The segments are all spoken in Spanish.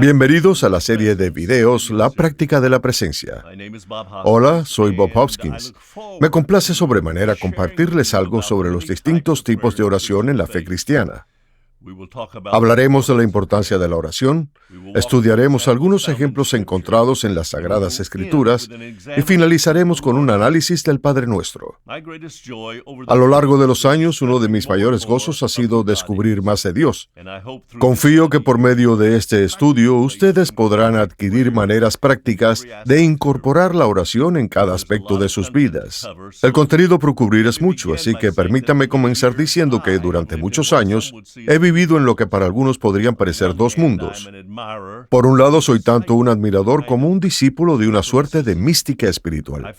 Bienvenidos a la serie de videos La Práctica de la Presencia. Hola, soy Bob Hopkins. Me complace sobremanera compartirles algo sobre los distintos tipos de oración en la fe cristiana. Hablaremos de la importancia de la oración, estudiaremos algunos ejemplos encontrados en las Sagradas Escrituras y finalizaremos con un análisis del Padre Nuestro. A lo largo de los años, uno de mis mayores gozos ha sido descubrir más de Dios. Confío que por medio de este estudio ustedes podrán adquirir maneras prácticas de incorporar la oración en cada aspecto de sus vidas. El contenido por cubrir es mucho, así que permítame comenzar diciendo que durante muchos años he vivido en lo que para algunos podrían parecer dos mundos. Por un lado, soy tanto un admirador como un discípulo de una suerte de mística espiritual.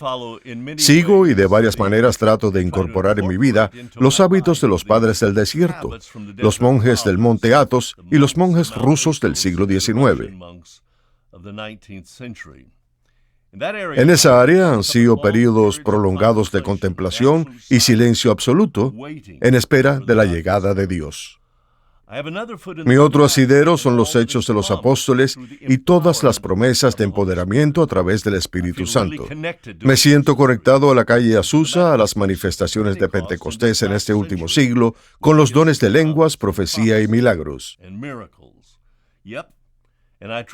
Sigo y de varias maneras trato de incorporar en mi vida los hábitos de los padres del desierto, los monjes del monte Athos y los monjes rusos del siglo XIX. En esa área han sido períodos prolongados de contemplación y silencio absoluto en espera de la llegada de Dios. Mi otro asidero son los Hechos de los Apóstoles y todas las promesas de empoderamiento a través del Espíritu Santo. Me siento conectado a la calle Azusa, a las manifestaciones de Pentecostés en este último siglo, con los dones de lenguas, profecía y milagros.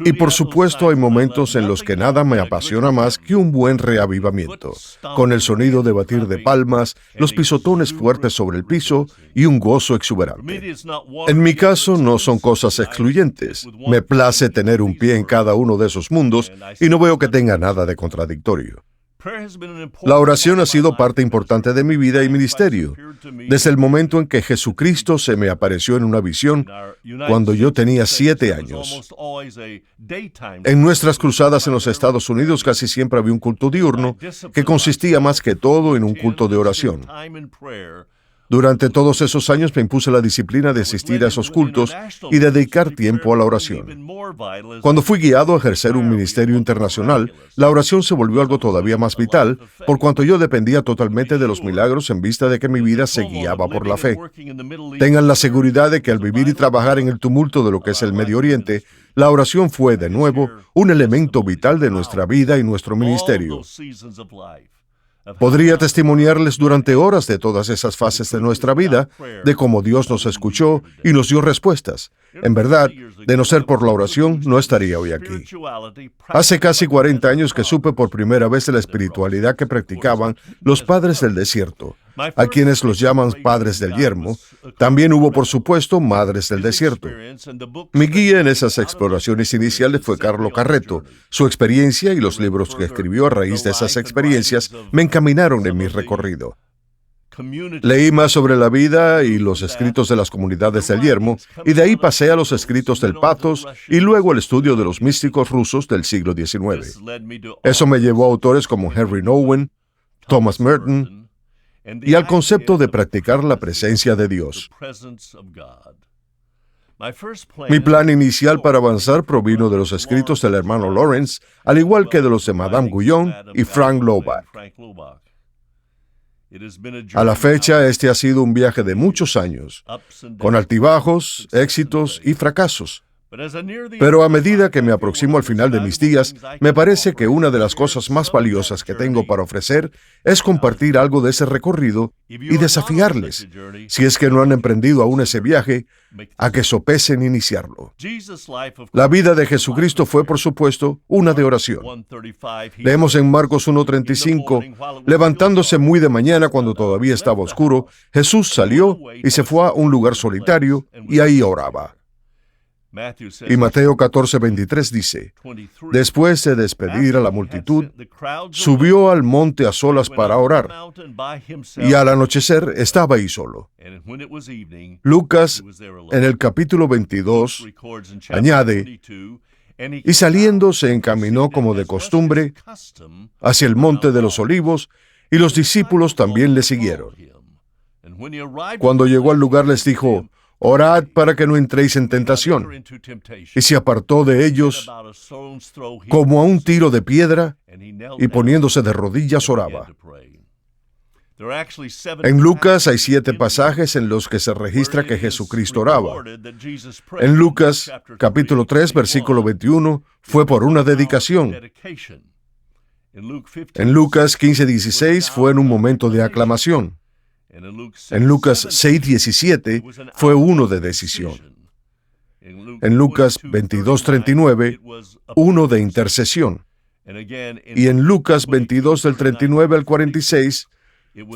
Y por supuesto hay momentos en los que nada me apasiona más que un buen reavivamiento, con el sonido de batir de palmas, los pisotones fuertes sobre el piso y un gozo exuberante. En mi caso no son cosas excluyentes. Me place tener un pie en cada uno de esos mundos y no veo que tenga nada de contradictorio. La oración ha sido parte importante de mi vida y ministerio, desde el momento en que Jesucristo se me apareció en una visión cuando yo tenía 7 años. En nuestras cruzadas en los Estados Unidos casi siempre había un culto diurno que consistía más que todo en un culto de oración. Durante todos esos años me impuse la disciplina de asistir a esos cultos y dedicar tiempo a la oración. Cuando fui guiado a ejercer un ministerio internacional, la oración se volvió algo todavía más vital, por cuanto yo dependía totalmente de los milagros en vista de que mi vida se guiaba por la fe. Tengan la seguridad de que al vivir y trabajar en el tumulto de lo que es el Medio Oriente, la oración fue, de nuevo, un elemento vital de nuestra vida y nuestro ministerio. Podría testimoniarles durante horas de todas esas fases de nuestra vida, de cómo Dios nos escuchó y nos dio respuestas. En verdad, de no ser por la oración, no estaría hoy aquí. Hace casi 40 años que supe por primera vez de la espiritualidad que practicaban los padres del desierto, a quienes los llaman padres del yermo. También hubo, por supuesto, madres del desierto. Mi guía en esas exploraciones iniciales fue Carlo Carretto. Su experiencia y los libros que escribió a raíz de esas experiencias me encaminaron en mi recorrido. Leí más sobre la vida y los escritos de las comunidades del yermo, y de ahí pasé a los escritos del Pathos y luego al estudio de los místicos rusos del siglo XIX. Eso me llevó a autores como Henry Nouwen, Thomas Merton, y al concepto de practicar la presencia de Dios. Mi plan inicial para avanzar provino de los escritos del hermano Lawrence, al igual que de los de Madame Guyon y Frank Laubach. A la fecha, este ha sido un viaje de muchos años, con altibajos, éxitos y fracasos. Pero a medida que me aproximo al final de mis días, me parece que una de las cosas más valiosas que tengo para ofrecer es compartir algo de ese recorrido y desafiarles, si es que no han emprendido aún ese viaje, a que sopesen iniciarlo. La vida de Jesucristo fue, por supuesto, una de oración. Leemos en Marcos 1:35, levantándose muy de mañana cuando todavía estaba oscuro, Jesús salió y se fue a un lugar solitario y ahí oraba. Y Mateo 14:23 dice, después de despedir a la multitud, subió al monte a solas para orar, y al anochecer estaba ahí solo. Lucas, en el capítulo 22, añade, y saliendo se encaminó como de costumbre hacia el monte de los olivos, y los discípulos también le siguieron. Cuando llegó al lugar les dijo, orad para que no entréis en tentación. Y se apartó de ellos como a un tiro de piedra, y poniéndose de rodillas oraba. En Lucas hay 7 pasajes en los que se registra que Jesucristo oraba. En Lucas, capítulo 3, versículo 21, fue por una dedicación. En Lucas 15:16 fue en un momento de aclamación. En Lucas 6:17 fue uno de decisión. En Lucas 22:39, uno de intercesión. Y en Lucas 22 del 39 al 46,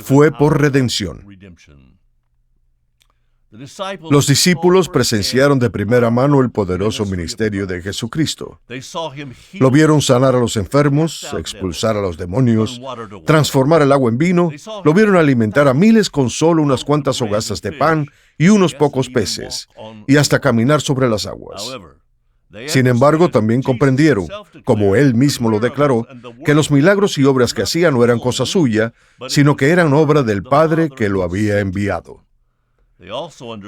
fue por redención. Los discípulos presenciaron de primera mano el poderoso ministerio de Jesucristo. Lo vieron sanar a los enfermos, expulsar a los demonios, transformar el agua en vino, lo vieron alimentar a miles con solo unas cuantas hogazas de pan y unos pocos peces, y hasta caminar sobre las aguas. Sin embargo, también comprendieron, como él mismo lo declaró, que los milagros y obras que hacía no eran cosa suya, sino que eran obra del Padre que lo había enviado.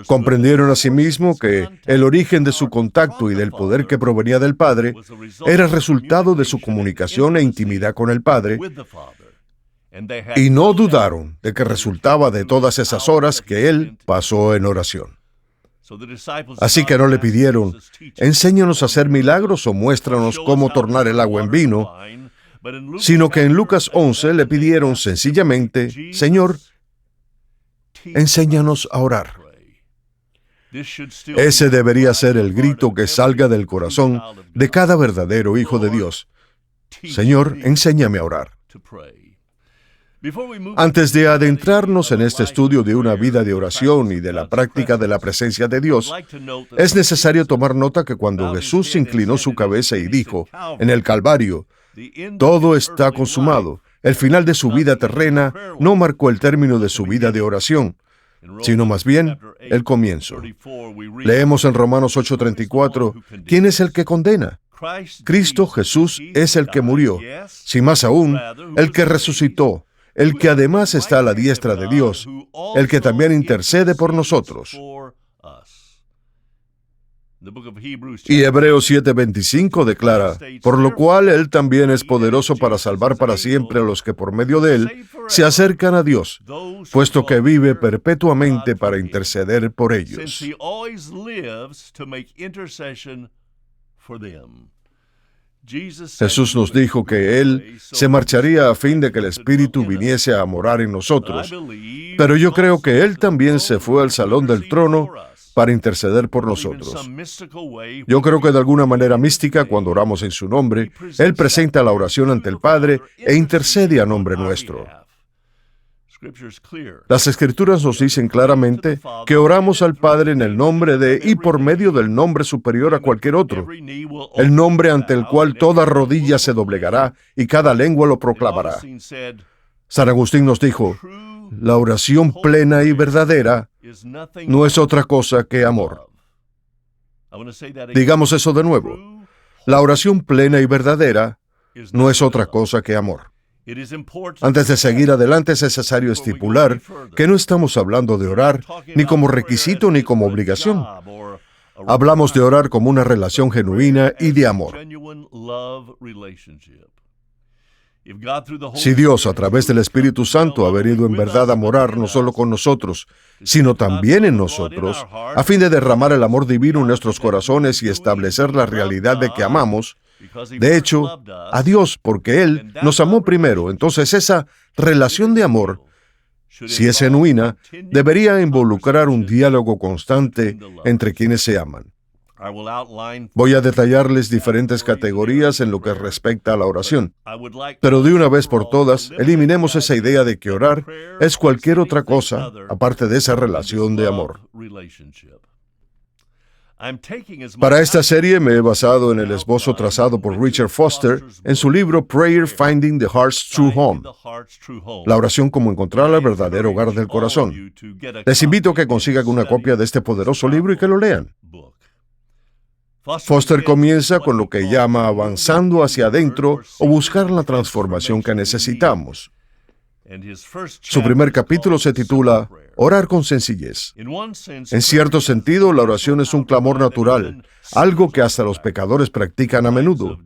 Comprendieron asimismo que el origen de su contacto y del poder que provenía del Padre era resultado de su comunicación e intimidad con el Padre, y no dudaron de que resultaba de todas esas horas que él pasó en oración. Así que no le pidieron, enséñanos a hacer milagros o muéstranos cómo tornar el agua en vino, sino que en Lucas 11 le pidieron sencillamente, Señor, enséñanos a orar. Ese debería ser el grito que salga del corazón de cada verdadero hijo de Dios. Señor, enséñame a orar. Antes de adentrarnos en este estudio de una vida de oración y de la práctica de la presencia de Dios, es necesario tomar nota que cuando Jesús inclinó su cabeza y dijo, en el Calvario, todo está consumado, el final de su vida terrena no marcó el término de su vida de oración, sino más bien el comienzo. Leemos en Romanos 8:34, ¿quién es el que condena? Cristo Jesús es el que murió, si más aún, el que resucitó, el que además está a la diestra de Dios, el que también intercede por nosotros. Y Hebreos 7:25 declara, por lo cual Él también es poderoso para salvar para siempre a los que por medio de Él se acercan a Dios, puesto que vive perpetuamente para interceder por ellos. Jesús nos dijo que Él se marcharía a fin de que el Espíritu viniese a morar en nosotros, pero yo creo que Él también se fue al salón del trono para interceder por nosotros. Yo creo que de alguna manera mística, cuando oramos en su nombre, Él presenta la oración ante el Padre e intercede a nombre nuestro. Las Escrituras nos dicen claramente que oramos al Padre en el nombre de y por medio del nombre superior a cualquier otro, el nombre ante el cual toda rodilla se doblegará y cada lengua lo proclamará. San Agustín nos dijo, la oración plena y verdadera no es otra cosa que amor. Digamos eso de nuevo. La oración plena y verdadera no es otra cosa que amor. Antes de seguir adelante es necesario estipular que no estamos hablando de orar ni como requisito ni como obligación. Hablamos de orar como una relación genuina y de amor. Si Dios, a través del Espíritu Santo, ha venido en verdad a morar no solo con nosotros, sino también en nosotros, a fin de derramar el amor divino en nuestros corazones y establecer la realidad de que amamos, de hecho, a Dios, porque Él nos amó primero, entonces esa relación de amor, si es genuina, debería involucrar un diálogo constante entre quienes se aman. Voy a detallarles diferentes categorías en lo que respecta a la oración, pero de una vez por todas, eliminemos esa idea de que orar es cualquier otra cosa aparte de esa relación de amor. Para esta serie me he basado en el esbozo trazado por Richard Foster en su libro Prayer Finding the Heart's True Home, la oración como encontrar el verdadero hogar del corazón. Les invito a que consigan una copia de este poderoso libro y que lo lean. Foster comienza con lo que llama avanzando hacia adentro o buscar la transformación que necesitamos. Su primer capítulo se titula Orar con sencillez. En cierto sentido, la oración es un clamor natural, algo que hasta los pecadores practican a menudo.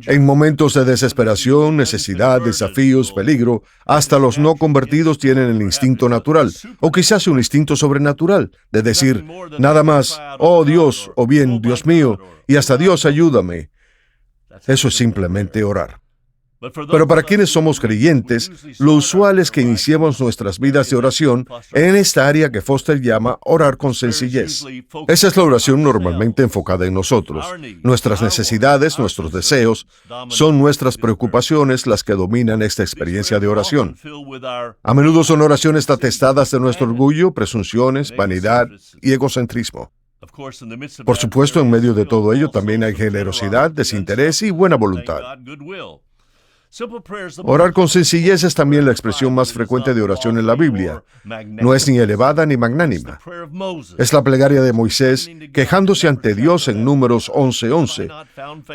En momentos de desesperación, necesidad, desafíos, peligro, hasta los no convertidos tienen el instinto natural, o quizás un instinto sobrenatural, de decir nada más, oh Dios, o bien, Dios mío, y hasta Dios ayúdame. Eso es simplemente orar. Pero para quienes somos creyentes, lo usual es que iniciemos nuestras vidas de oración en esta área que Foster llama orar con sencillez. Esa es la oración normalmente enfocada en nosotros. Nuestras necesidades, nuestros deseos, son nuestras preocupaciones las que dominan esta experiencia de oración. A menudo son oraciones atestadas de nuestro orgullo, presunciones, vanidad y egocentrismo. Por supuesto, en medio de todo ello también hay generosidad, desinterés y buena voluntad. Orar con sencillez es también la expresión más frecuente de oración en la Biblia. No es ni elevada ni magnánima. Es la plegaria de Moisés quejándose ante Dios en Números 11:11.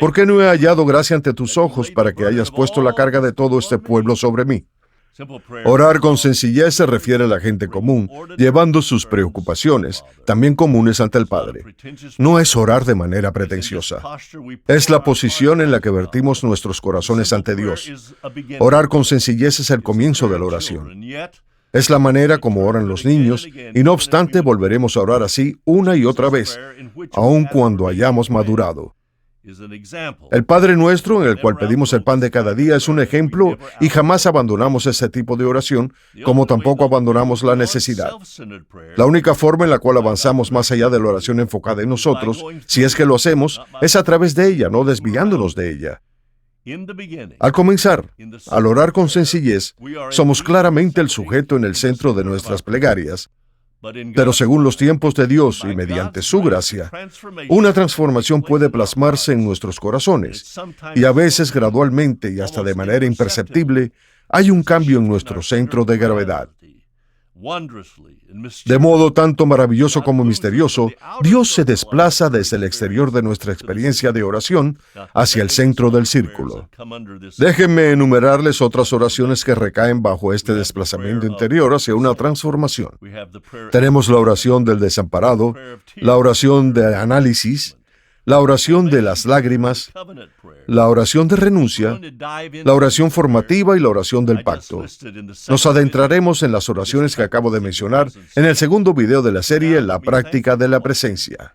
¿Por qué no he hallado gracia ante tus ojos para que hayas puesto la carga de todo este pueblo sobre mí? Orar con sencillez se refiere a la gente común, llevando sus preocupaciones, también comunes, ante el Padre. No es orar de manera pretenciosa. Es la posición en la que vertimos nuestros corazones ante Dios. Orar con sencillez es el comienzo de la oración. Es la manera como oran los niños, y no obstante volveremos a orar así una y otra vez, aun cuando hayamos madurado. El Padre Nuestro, en el cual pedimos el pan de cada día, es un ejemplo, y jamás abandonamos ese tipo de oración, como tampoco abandonamos la necesidad. La única forma en la cual avanzamos más allá de la oración enfocada en nosotros, si es que lo hacemos, es a través de ella, no desviándonos de ella. Al comenzar, al orar con sencillez, somos claramente el sujeto en el centro de nuestras plegarias. Pero según los tiempos de Dios y mediante su gracia, una transformación puede plasmarse en nuestros corazones, y a veces gradualmente y hasta de manera imperceptible, hay un cambio en nuestro centro de gravedad. De modo tanto maravilloso como misterioso, Dios se desplaza desde el exterior de nuestra experiencia de oración hacia el centro del círculo. Déjenme enumerarles otras oraciones que recaen bajo este desplazamiento interior hacia una transformación. Tenemos la oración del desamparado, la oración de análisis, la oración de las lágrimas, la oración de renuncia, la oración formativa y la oración del pacto. Nos adentraremos en las oraciones que acabo de mencionar en el segundo video de la serie La práctica de la presencia.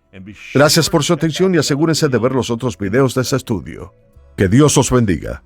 Gracias por su atención y asegúrense de ver los otros videos de este estudio. Que Dios os bendiga.